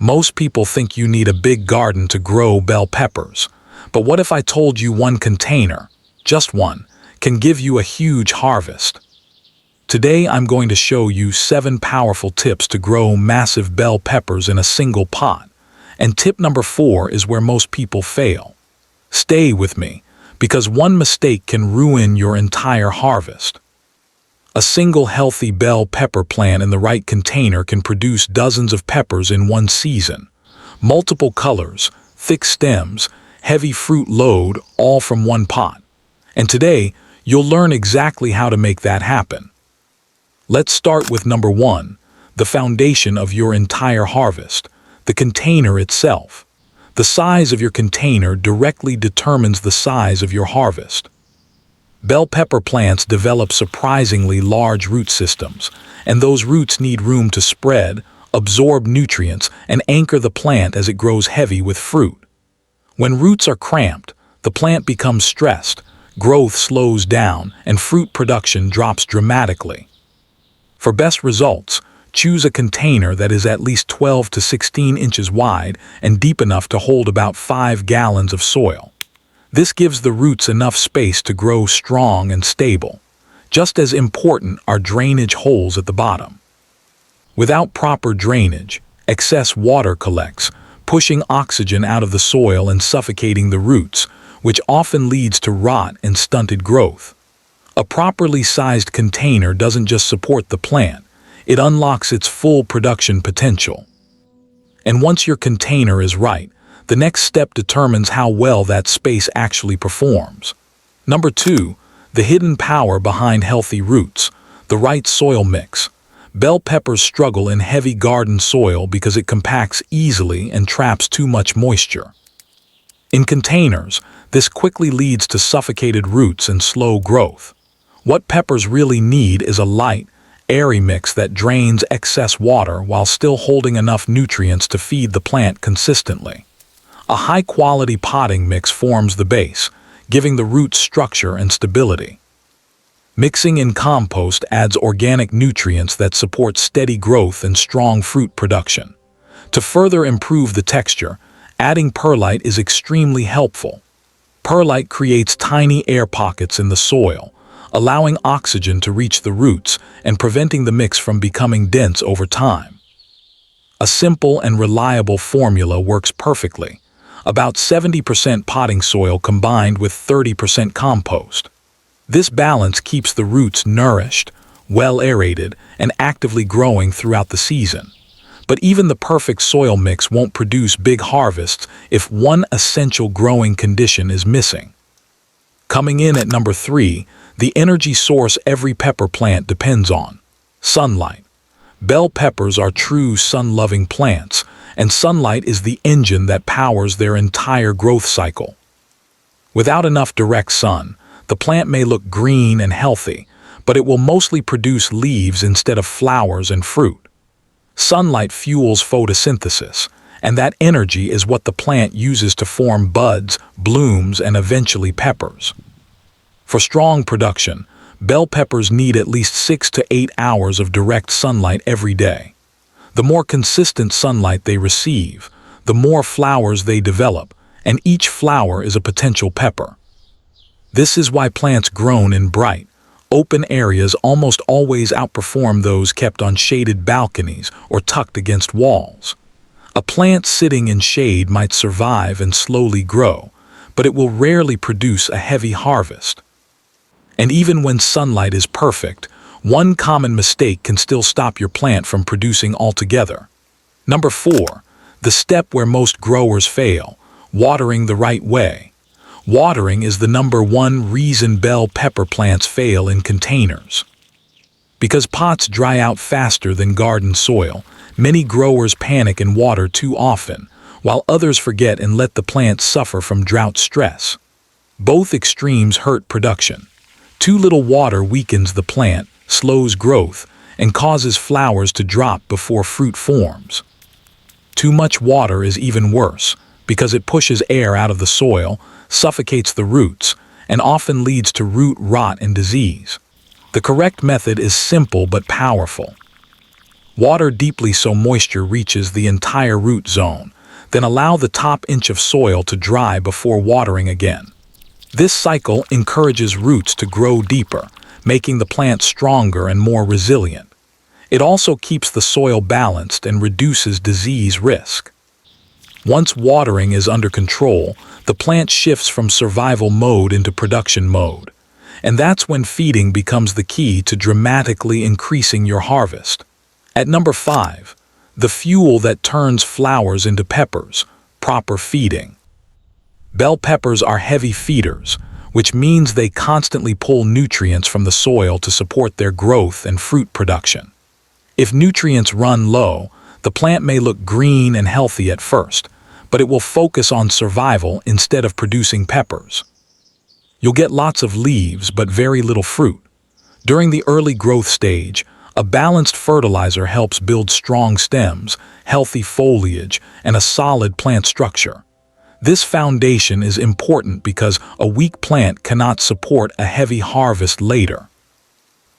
Most people think you need a big garden to grow bell peppers. But what if I told you one container, just one, can give you a huge harvest? Today I'm going to show you 7 powerful tips to grow massive bell peppers in a single pot. And tip number 4 is where most people fail. Stay with me, because one mistake can ruin your entire harvest. A single healthy bell pepper plant in the right container can produce dozens of peppers in one season. Multiple colors, thick stems, heavy fruit load, all from one pot. And today, you'll learn exactly how to make that happen. Let's start with number 1, the foundation of your entire harvest, the container itself. The size of your container directly determines the size of your harvest. Bell pepper plants develop surprisingly large root systems, and those roots need room to spread, absorb nutrients, and anchor the plant as it grows heavy with fruit. When roots are cramped, the plant becomes stressed, growth slows down, and fruit production drops dramatically. For best results, choose a container that is at least 12 to 16 inches wide and deep enough to hold about 5 gallons of soil. This gives the roots enough space to grow strong and stable. Just as important are drainage holes at the bottom. Without proper drainage, excess water collects, pushing oxygen out of the soil and suffocating the roots, which often leads to rot and stunted growth. A properly sized container doesn't just support the plant, it unlocks its full production potential. And once your container is right, the next step determines how well that space actually performs. Number 2, the hidden power behind healthy roots, the right soil mix. Bell peppers struggle in heavy garden soil because it compacts easily and traps too much moisture. In containers, this quickly leads to suffocated roots and slow growth. What peppers really need is a light, airy mix that drains excess water while still holding enough nutrients to feed the plant consistently. A high-quality potting mix forms the base, giving the roots structure and stability. Mixing in compost adds organic nutrients that support steady growth and strong fruit production. To further improve the texture, adding perlite is extremely helpful. Perlite creates tiny air pockets in the soil, allowing oxygen to reach the roots and preventing the mix from becoming dense over time. A simple and reliable formula works perfectly. About 70% potting soil combined with 30% compost. This balance keeps the roots nourished, well aerated, and actively growing throughout the season. But even the perfect soil mix won't produce big harvests if one essential growing condition is missing. Coming in at number 3, the energy source every pepper plant depends on: sunlight. Bell peppers are true sun-loving plants, and sunlight is the engine that powers their entire growth cycle. Without enough direct sun, the plant may look green and healthy, but it will mostly produce leaves instead of flowers and fruit. Sunlight fuels photosynthesis, and that energy is what the plant uses to form buds, blooms, and eventually peppers. For strong production, bell peppers need at least 6 to 8 hours of direct sunlight every day. The more consistent sunlight they receive, the more flowers they develop, and each flower is a potential pepper. This is why plants grown in bright, open areas almost always outperform those kept on shaded balconies or tucked against walls. A plant sitting in shade might survive and slowly grow, but it will rarely produce a heavy harvest. And even when sunlight is perfect, one common mistake can still stop your plant from producing altogether. Number 4, the step where most growers fail: watering the right way. Watering is the number 1 reason bell pepper plants fail in containers. Because pots dry out faster than garden soil, many growers panic and water too often, while others forget and let the plant suffer from drought stress. Both extremes hurt production. Too little water weakens the plant, slows growth, and causes flowers to drop before fruit forms. Too much water is even worse, because it pushes air out of the soil, suffocates the roots, and often leads to root rot and disease. The correct method is simple but powerful. Water deeply so moisture reaches the entire root zone, then allow the top inch of soil to dry before watering again. This cycle encourages roots to grow deeper, making the plant stronger and more resilient. It also keeps the soil balanced and reduces disease risk. Once watering is under control, the plant shifts from survival mode into production mode. And that's when feeding becomes the key to dramatically increasing your harvest. At number 5, the fuel that turns flowers into peppers, proper feeding. Bell peppers are heavy feeders, which means they constantly pull nutrients from the soil to support their growth and fruit production. If nutrients run low, the plant may look green and healthy at first, but it will focus on survival instead of producing peppers. You'll get lots of leaves but very little fruit. During the early growth stage, a balanced fertilizer helps build strong stems, healthy foliage, and a solid plant structure. This foundation is important because a weak plant cannot support a heavy harvest later.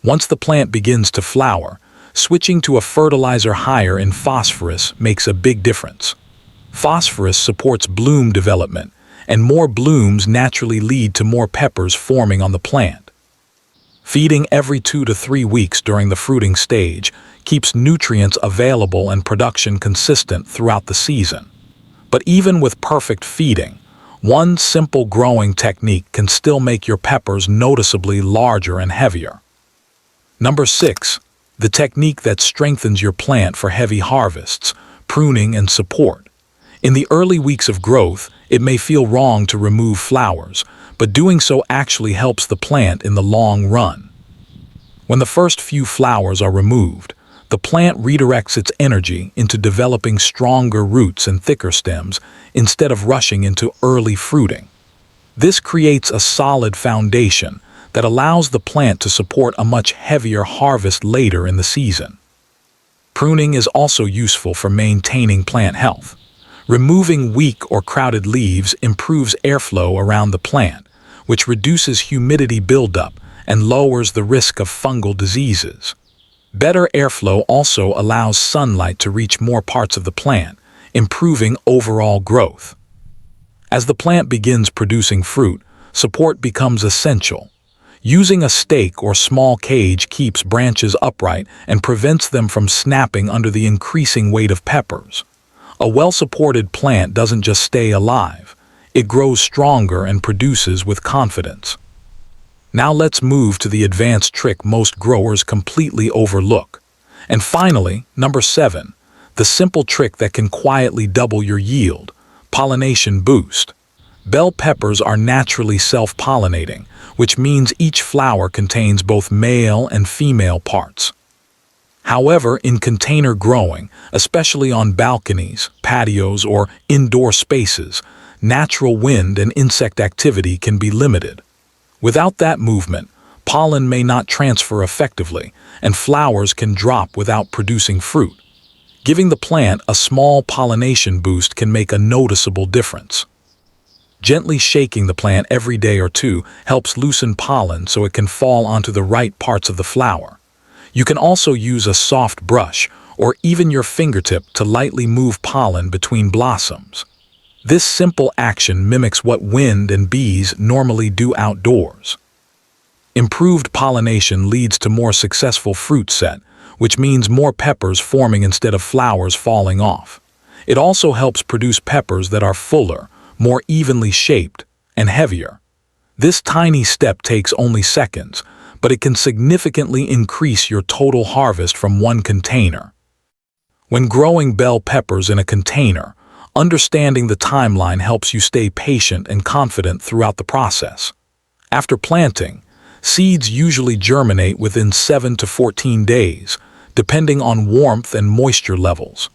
Once the plant begins to flower, switching to a fertilizer higher in phosphorus makes a big difference. Phosphorus supports bloom development, and more blooms naturally lead to more peppers forming on the plant. Feeding every 2 to 3 weeks during the fruiting stage keeps nutrients available and production consistent throughout the season. But even with perfect feeding, one simple growing technique can still make your peppers noticeably larger and heavier. Number 6. The technique that strengthens your plant for heavy harvests, pruning and support. In the early weeks of growth, it may feel wrong to remove flowers, but doing so actually helps the plant in the long run. When the first few flowers are removed, the plant redirects its energy into developing stronger roots and thicker stems instead of rushing into early fruiting. This creates a solid foundation that allows the plant to support a much heavier harvest later in the season. Pruning is also useful for maintaining plant health. Removing weak or crowded leaves improves airflow around the plant, which reduces humidity buildup and lowers the risk of fungal diseases. Better airflow also allows sunlight to reach more parts of the plant, improving overall growth. As the plant begins producing fruit, support becomes essential. Using a stake or small cage keeps branches upright and prevents them from snapping under the increasing weight of peppers. A well-supported plant doesn't just stay alive, it grows stronger and produces with confidence. Now let's move to the advanced trick most growers completely overlook. And finally, number 7, the simple trick that can quietly double your yield, pollination boost. Bell peppers are naturally self-pollinating, which means each flower contains both male and female parts. However, in container growing, especially on balconies, patios, or indoor spaces, natural wind and insect activity can be limited. Without that movement, pollen may not transfer effectively, and flowers can drop without producing fruit. Giving the plant a small pollination boost can make a noticeable difference. Gently shaking the plant every day or two helps loosen pollen so it can fall onto the right parts of the flower. You can also use a soft brush or even your fingertip to lightly move pollen between blossoms. This simple action mimics what wind and bees normally do outdoors. Improved pollination leads to more successful fruit set, which means more peppers forming instead of flowers falling off. It also helps produce peppers that are fuller, more evenly shaped, and heavier. This tiny step takes only seconds, but it can significantly increase your total harvest from one container. When growing bell peppers in a container, understanding the timeline helps you stay patient and confident throughout the process. After planting, seeds usually germinate within 7 to 14 days, depending on warmth and moisture levels.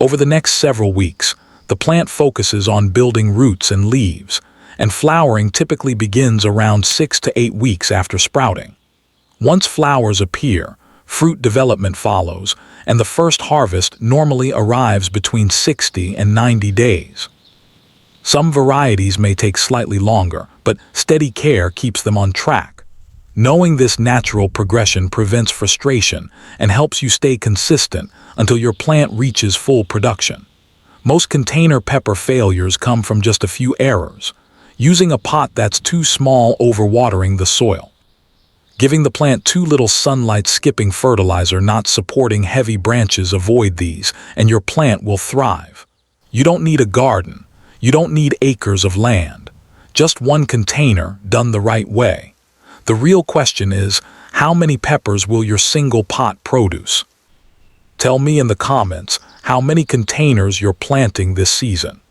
Over the next several weeks, the plant focuses on building roots and leaves, and flowering typically begins around 6 to 8 weeks after sprouting. Once flowers appear, fruit development follows, and the first harvest normally arrives between 60 and 90 days. Some varieties may take slightly longer, but steady care keeps them on track. Knowing this natural progression prevents frustration and helps you stay consistent until your plant reaches full production. Most container pepper failures come from just a few errors. Using a pot that's too small, overwatering the soil, giving the plant too little sunlight, skipping fertilizer, not supporting heavy branches. Avoid these, and your plant will thrive. You don't need a garden. You don't need acres of land. Just one container done the right way. The real question is, how many peppers will your single pot produce? Tell me in the comments how many containers you're planting this season.